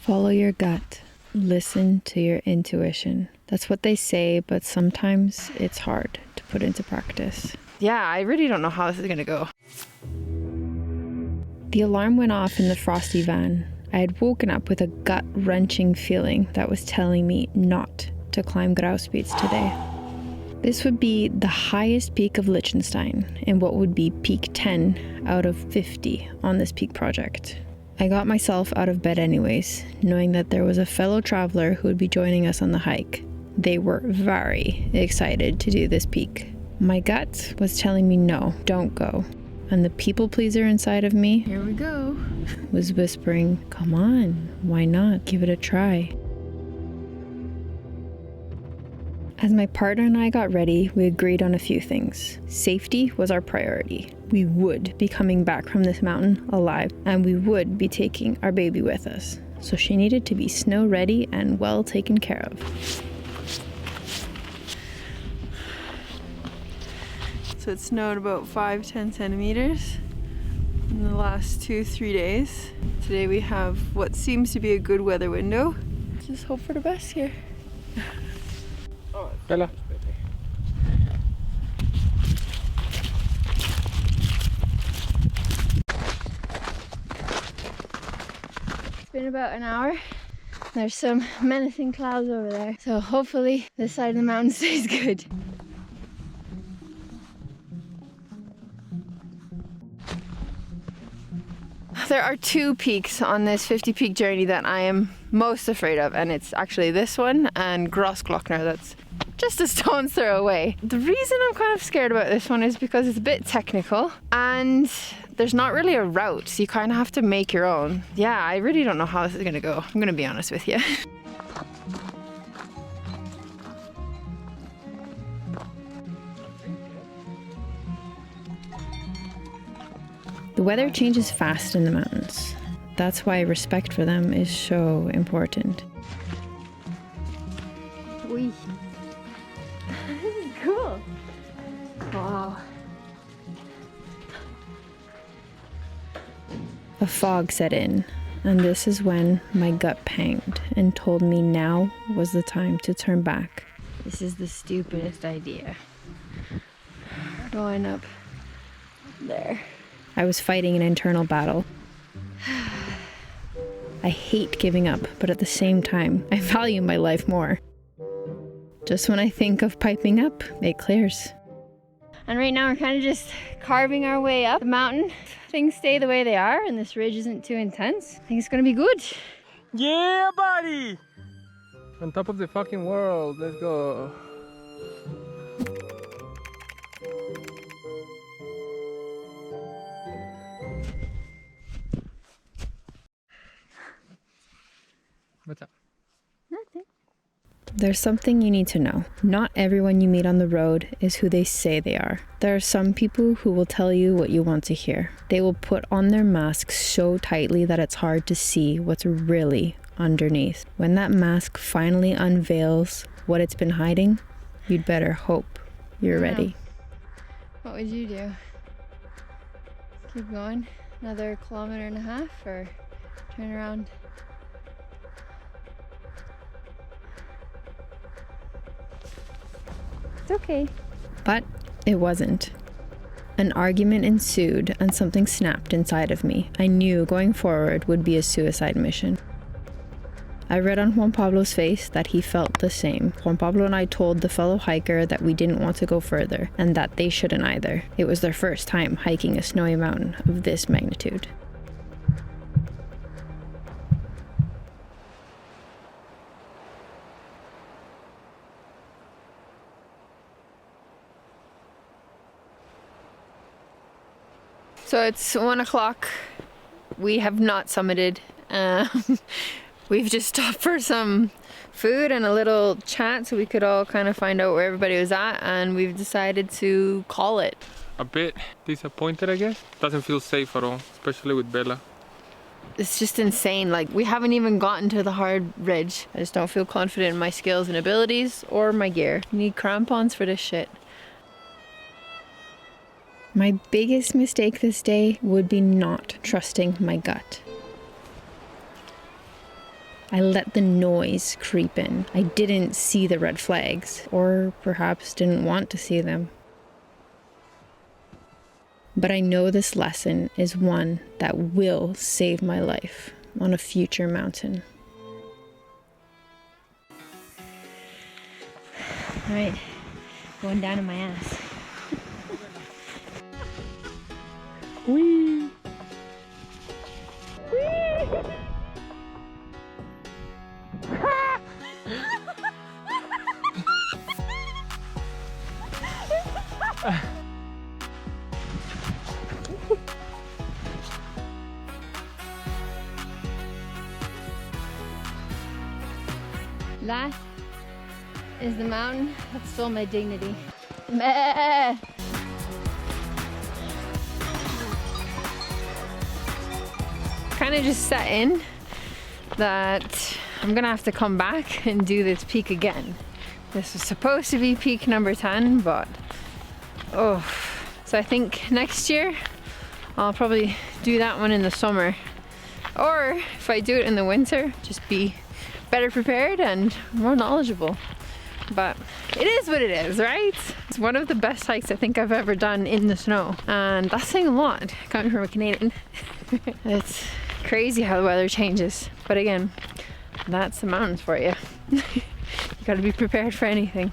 Follow your gut. Listen to your intuition. That's what they say, but sometimes it's hard to put into practice. Yeah, I really don't know how this is gonna go. The alarm went off in the frosty van. I had woken up with a gut-wrenching feeling that was telling me not to climb Grauspitz today. This would be the highest peak of Liechtenstein and what would be peak 10 out of 50 on this peak project. I got myself out of bed anyways, knowing that there was a fellow traveler who would be joining us on the hike. They were very excited to do this peak. My gut was telling me no, don't go. And the people pleaser inside of me, Here we go. was whispering, come on, why not? Give it a try. As my partner and I got ready, we agreed on a few things. Safety was our priority. We would be coming back from this mountain alive, and we would be taking our baby with us. So she needed to be snow ready and well taken care of. So it snowed about 5-10 centimeters in the last 2-3 days. Today we have what seems to be a good weather window. Just hope for the best here. Bella. It's been about an hour. There's some menacing clouds over there. So hopefully this side of the mountain stays good. There are two peaks on this 50 peak journey that I am most afraid of, and it's actually this one and Grossglockner that's just a stone's throw away. The reason I'm kind of scared about this one is because it's a bit technical and there's not really a route, so you kind of have to make your own. Yeah, I really don't know how this is gonna go. I'm gonna be honest with you. The weather changes fast in the mountains. That's why respect for them is so important. Wee. This is cool. Wow. A fog set in, and this is when my gut panged and told me now was the time to turn back. This is the stupidest idea. Going up there. I was fighting an internal battle. I hate giving up, but at the same time, I value my life more. Just when I think of piping up, it clears. And right now we're kind of just carving our way up the mountain. Things stay the way they are and this ridge isn't too intense. I think it's gonna be good. Yeah, buddy! On top of the fucking world, let's go. What's up? Nothing. There's something you need to know. Not everyone you meet on the road is who they say they are. There are some people who will tell you what you want to hear. They will put on their mask so tightly that it's hard to see what's really underneath. When that mask finally unveils what it's been hiding, you'd better hope you're ready. What would you do? Keep going? Another 1.5 kilometers or turn around? It's okay. But it wasn't. An argument ensued and something snapped inside of me. I knew going forward would be a suicide mission. I read on Juan Pablo's face that he felt the same. Juan Pablo and I told the fellow hiker that we didn't want to go further and that they shouldn't either. It was their first time hiking a snowy mountain of this magnitude. So it's 1 o'clock. We have not summited. We've just stopped for some food and a little chat so we could all kind of find out where everybody was at, and we've decided to call it. A bit disappointed, I guess. Doesn't feel safe at all, especially with Bella. It's just insane. Like, we haven't even gotten to the hard ridge. I just don't feel confident in my skills and abilities or my gear. You need crampons for this shit. My biggest mistake this day would be not trusting my gut. I let the noise creep in. I didn't see the red flags, or perhaps didn't want to see them. But I know this lesson is one that will save my life on a future mountain. All right, going down in my ass. Whee! That is the mountain that stole my dignity. Meh. Kind of just set in that I'm gonna have to come back and do this peak again. This was supposed to be peak number 10, but so I think next year I'll probably do that one in the summer, or if I do it in the winter, just be better prepared and more knowledgeable. But it is what it is, right? It's one of the best hikes I think I've ever done in the snow, and that's saying a lot coming from a Canadian. It's crazy how the weather changes, but again, that's the mountains for you. You gotta be prepared for anything.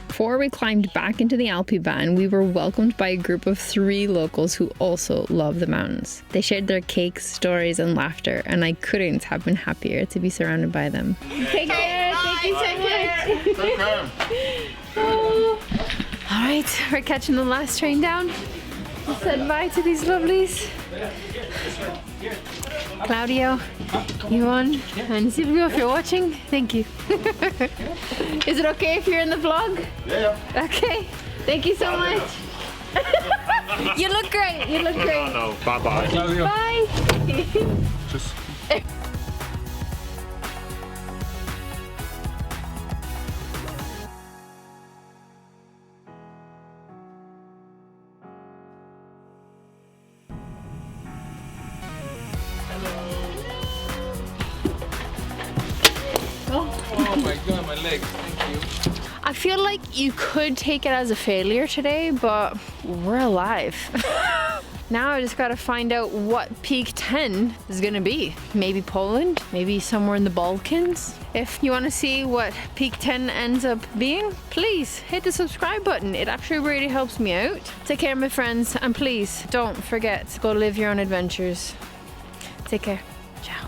Before we climbed back into the Alpi van, we were welcomed by a group of 3 locals who also love the mountains. They shared their cakes, stories, and laughter, and I couldn't have been happier to be surrounded by them. Take care. Thank you so much. All right, we're catching the last train down. We'll say bye to these lovelies. Claudio, Yuan, and Silvio, if you're watching, thank you. Is it okay if you're in the vlog? Yeah. Okay, thank you so much. You look great, you look great. No, bye-bye. Bye. Just... Oh my god, my legs. Thank you. I feel like you could take it as a failure today, but we're alive. Now I just gotta find out what peak 10 is gonna be. Maybe Poland, maybe somewhere in the Balkans. If you wanna see what peak 10 ends up being, please hit the subscribe button. It actually really helps me out. Take care, my friends, and please don't forget to go live your own adventures. Take care. Ciao.